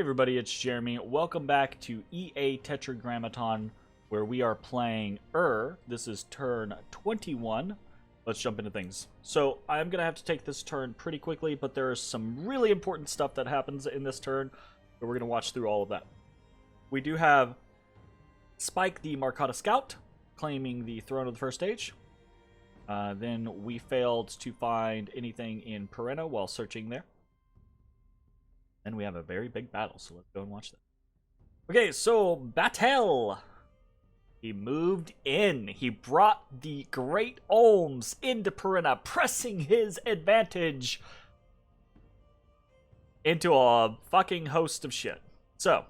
Hey everybody, it's Jeremy. Welcome back to EA Tetragrammaton, where we are playing This is turn 21. Let's jump into things. So, I'm going to have to take this turn pretty quickly, but there is some really important stuff that happens in this turn, so we're going to watch through all of that. We do have Spike the Marcotta Scout, claiming the throne of the first stage. Then we failed to find anything in Perenna while searching there. And we have a very big battle, so let's go and watch that. Okay, so Battle. He moved in. He brought the Great Olms into Perenna, pressing his advantage into a fucking host of shit. So,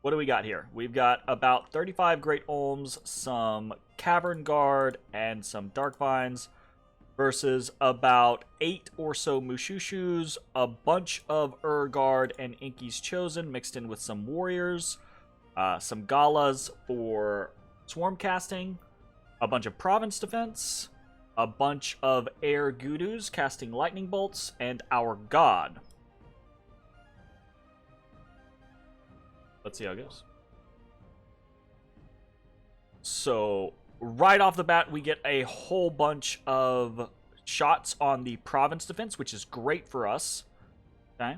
what do we got here? We've got about 35 Great Olms, some Cavern Guard, and some Dark Vines, versus about 8 or so Mushushus, a bunch of Guard and Inky's Chosen mixed in with some Warriors, some Galas for Swarm casting, a bunch of Province Defense, a bunch of Air Gudus casting Lightning Bolts, and our God. Let's see how it goes. So, right off the bat, we get a whole bunch of shots on the Province Defense, which is great for us. Okay.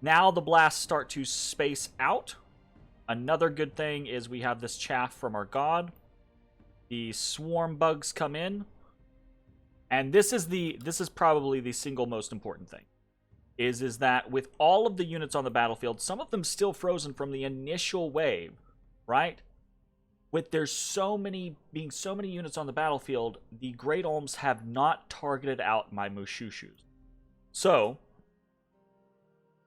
Now the blasts start to space out. Another good thing is we have this chaff from our God. The swarm bugs come in. And this is probably the single most important thing. Is that with all of the units on the battlefield, some of them still frozen from the initial wave, right? With there's so many units on the battlefield, the Great Olms have not targeted out my Mushushus. So,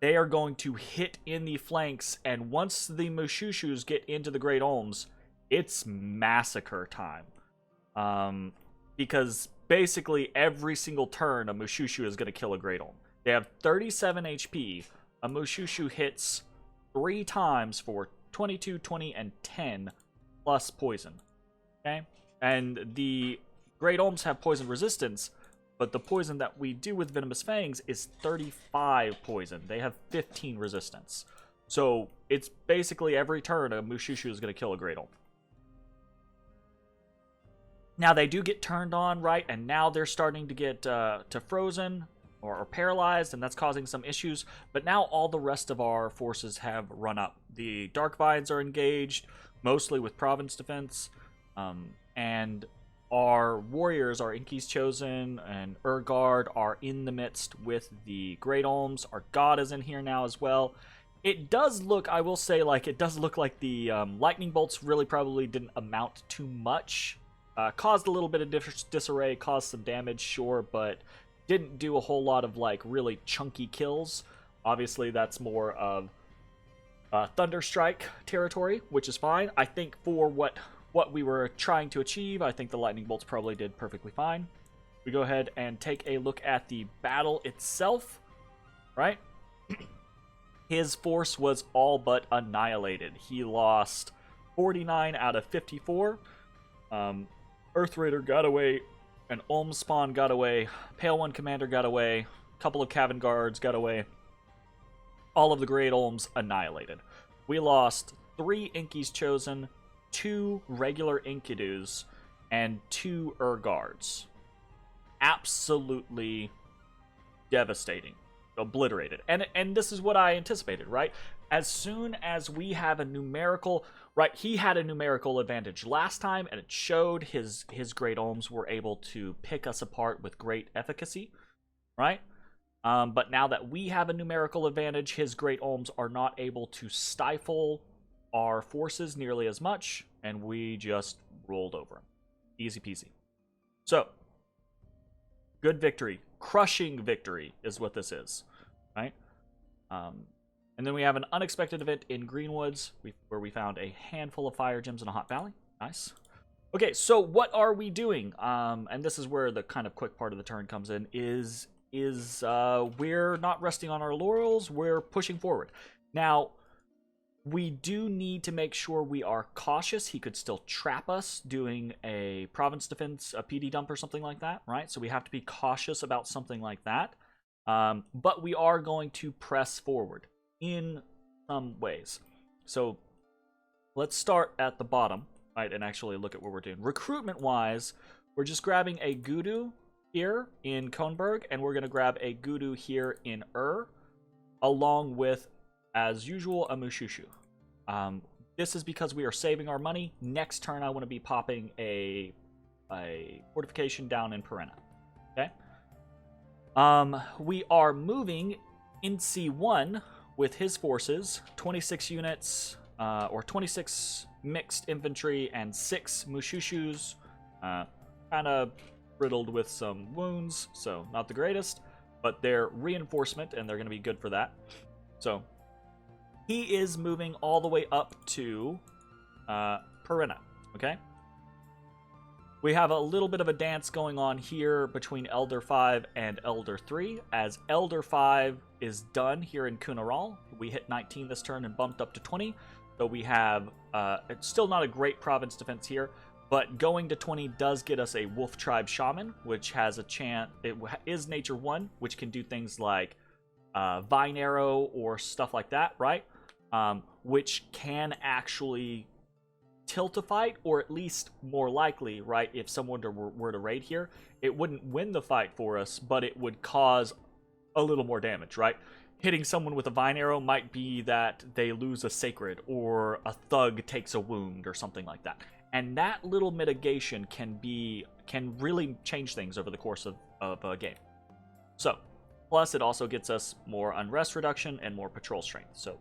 they are going to hit in the flanks, and once the Mushushus get into the Great Olms, it's massacre time. Because basically every single turn, a Mushushu is going to kill a Great Olm. They have 37 HP. A Mushushu hits 3 times for 22, 20, and 10. Plus poison. Okay? And the Great Olms have poison resistance, but the poison that we do with Venomous Fangs is 35 poison. They have 15 resistance. So it's basically every turn a Mushushu is going to kill a Great Olm. Now they do get turned on, right? And now they're starting to get to frozen or paralyzed, and that's causing some issues. But now all the rest of our forces have run up. The Dark Vines are engaged, mostly with Province Defense, and our Warriors, our Inky's Chosen and Guard, are in the midst with the Great Olms. Our God is in here now as well. It does look, I will say, like, it does look like the Lightning Bolts really probably didn't amount to much. Caused a little bit of disarray, caused some damage, sure, but didn't do a whole lot of, like, really chunky kills. Obviously, that's more of Thunderstrike territory, which is fine. I think for what we were trying to achieve, I think the Lightning Bolts probably did perfectly fine. We go ahead and take a look at the battle itself, right? His force was all but annihilated. He lost 49 out of 54. Earth Raider got away, an Olm Spawn got away, Pale One Commander got away, a couple of Cavern Guards got away. All of the Great Olms annihilated. We lost 3 Inky's Chosen, 2 regular Inkidus, and 2 Guards. Absolutely devastating. Obliterated. And this is what I anticipated, right? As soon as we have a numerical... Right, he had a numerical advantage last time, and it showed his Great Olms were able to pick us apart with great efficacy, right? But now that we have a numerical advantage, his Great Olms are not able to stifle our forces nearly as much, and we just rolled over him. Easy peasy. So, good victory. Crushing victory is what this is, right? And then we have an unexpected event in Greenwoods, where we found a handful of fire gems in a hot valley. Nice. Okay, so what are we doing? And this is where the kind of quick part of the turn comes in, is we're not resting on our laurels, we're pushing forward. Now, we do need to make sure we are cautious. He could still trap us doing a Province Defense, a PD dump or something like that, right? So we have to be cautious about something like that. But we are going to press forward. In some ways. So let's start at the bottom, right, and actually look at what we're doing. Recruitment-wise, we're just grabbing a Gudu here in Kronberg, and we're going to grab a Gudu here in along with, as usual, a Mushushu. This is because we are saving our money. Next turn, I want to be popping a fortification down in Perenna. Okay? We are moving in C1 with his forces, 26 units, or 26 mixed infantry and 6 Mushushus, kind of riddled with some wounds, so not the greatest, but they're reinforcement and they're going to be good for that. So he is moving all the way up to Perenna, okay? We have a little bit of a dance going on here between Elder 5 and Elder 3, as Elder 5 is done here in Kunaral. We hit 19 this turn and bumped up to 20, so we have, it's still not a great province defense here, but going to 20 does get us a Wolf Tribe Shaman, which has a chance, it is Nature 1, which can do things like Vine Arrow or stuff like that, right? Which can actually tilt a fight, or at least more likely, right, if someone were to raid here, it wouldn't win the fight for us, but it would cause a little more damage, right? Hitting someone with a Vine Arrow might be that they lose a Sacred, or a Thug takes a wound, or something like that. And that little mitigation can really change things over the course of a game. So, plus it also gets us more unrest reduction and more patrol strength. So,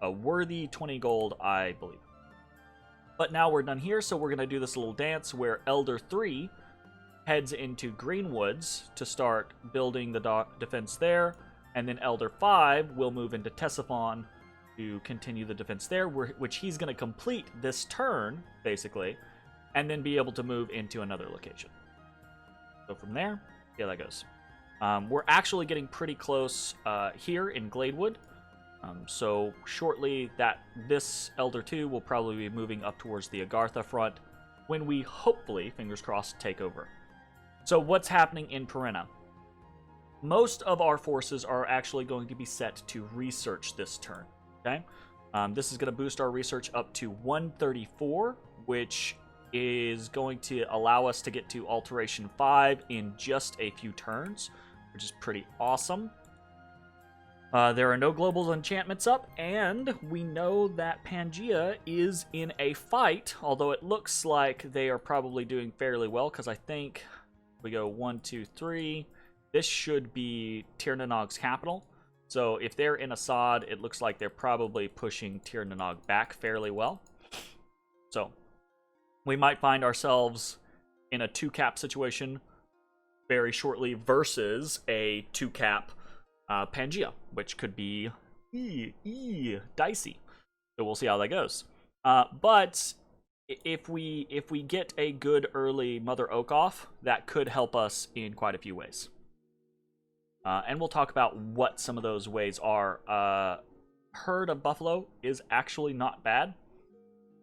a worthy 20 gold, I believe. But now we're done here, so we're going to do this little dance where Elder 3 heads into Greenwoods to start building the defense there, and then Elder 5 will move into Tessifon to continue the defense there, which he's going to complete this turn, basically, and then be able to move into another location. So from there, yeah, that goes. We're actually getting pretty close here in Gladewood. So shortly, this Elder 2 will probably be moving up towards the Agartha front when we hopefully, fingers crossed, take over. So what's happening in Perenna? Most of our forces are actually going to be set to research this turn. Okay, this is going to boost our research up to 134, which is going to allow us to get to Alteration 5 in just a few turns, which is pretty awesome. There are no global enchantments up, and we know that Pangea is in a fight, although it looks like they are probably doing fairly well, because I think we go 1, 2, 3. This should be Tirnanog's capital. So if they're in Assad, it looks like they're probably pushing Tirnanog back fairly well. So we might find ourselves in a 2-cap situation very shortly versus a 2-cap Pangea, which could be dicey. So we'll see how that goes. But if we get a good early Mother Oak off, that could help us in quite a few ways. And we'll talk about what some of those ways are. Herd of Buffalo is actually not bad,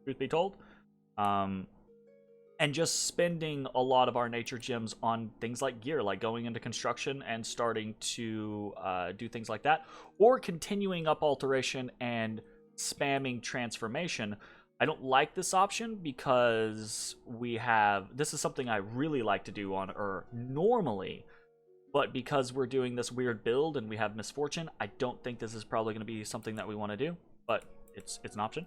truth be told. And just spending a lot of our nature gems on things like gear, like going into construction and starting to do things like that, or continuing up alteration and spamming transformation. I don't like this option because this is something I really like to do on normally, but because we're doing this weird build and we have misfortune, I don't think this is probably going to be something that we want to do, but it's an option.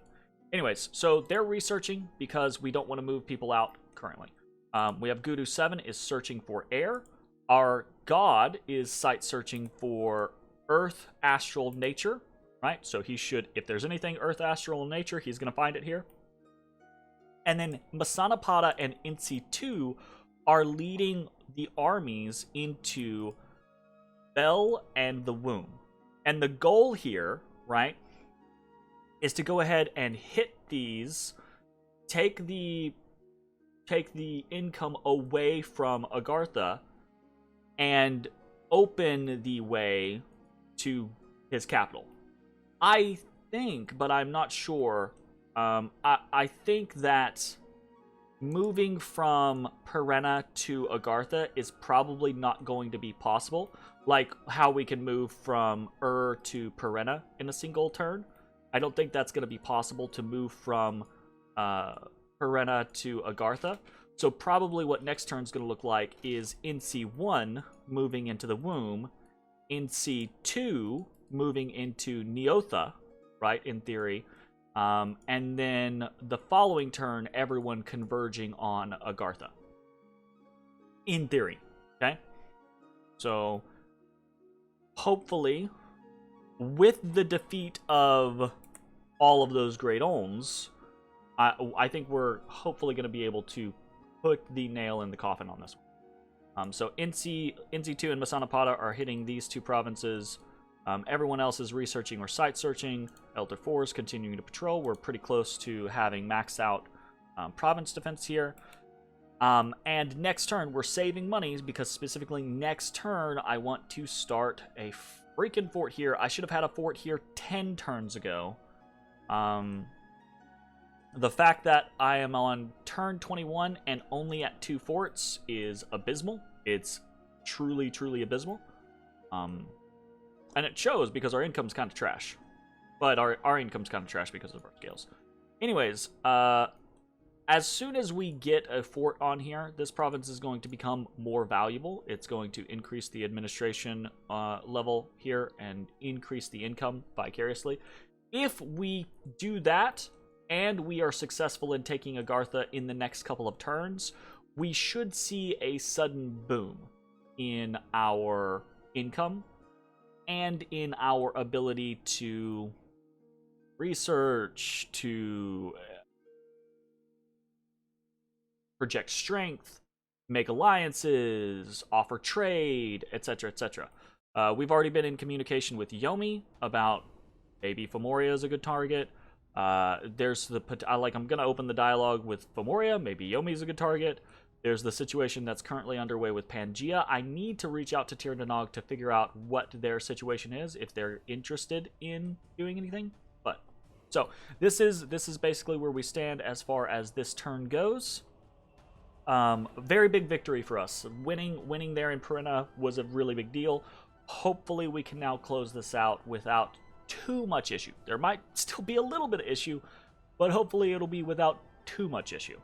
Anyways, so they're researching because we don't want to move people out currently. We have Gudu 7 is searching for air. Our god is site searching for earth, astral, nature, right? So he should, if there's anything earth, astral, and nature, he's going to find it here. And then Masanapada and Insi 2 are leading the armies into Bell and the Womb. And the goal here, right, is to go ahead and hit these, take the income away from Agartha, and open the way to his capital. I think, but I'm not sure, I think that moving from Perenna to Agartha is probably not going to be possible, like how we can move from to Perenna in a single turn. I don't think that's going to be possible to move from Perenna to Agartha. So probably what next turn's going to look like is NC1 moving into the womb, NC2 moving into Neotha, right, in theory, and then the following turn, everyone converging on Agartha. In theory, okay? So, hopefully, with the defeat of all of those Great Olms, I think we're hopefully going to be able to put the nail in the coffin on this one. So NC2 and Masanapada are hitting these two provinces. Everyone else is researching or site searching. Elder 4 is continuing to patrol. We're pretty close to having maxed out province defense here. And next turn, we're saving money because specifically next turn, I want to start a freaking fort here. I should have had a fort here 10 turns ago. The fact that I am on turn 21 and only at 2 forts is abysmal. It's truly, truly abysmal. And it shows because our income's kind of trash. But our income's kind of trash because of our scales. Anyways, as soon as we get a fort on here, this province is going to become more valuable. It's going to increase the administration level here and increase the income vicariously. If we do that, and we are successful in taking Agartha in the next couple of turns, we should see a sudden boom in our income and in our ability to research, to project strength, make alliances, offer trade, etc., etc. We've already been in communication with Yomi about maybe Femoria is a good target. There's the I'm gonna open the dialogue with Femoria. Maybe Yomi's a good target. There's the situation that's currently underway with Pangaea. I need to reach out to Tirdanog to figure out what their situation is, if they're interested in doing anything. But so this is basically where we stand as far as this turn goes. Very big victory for us. Winning there in Perenna was a really big deal. Hopefully we can now close this out without too much issue. There might still be a little bit of issue, but hopefully it'll be without too much issue.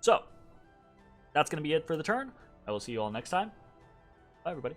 So, that's going to be it for the turn. I will see you all next time. Bye, everybody.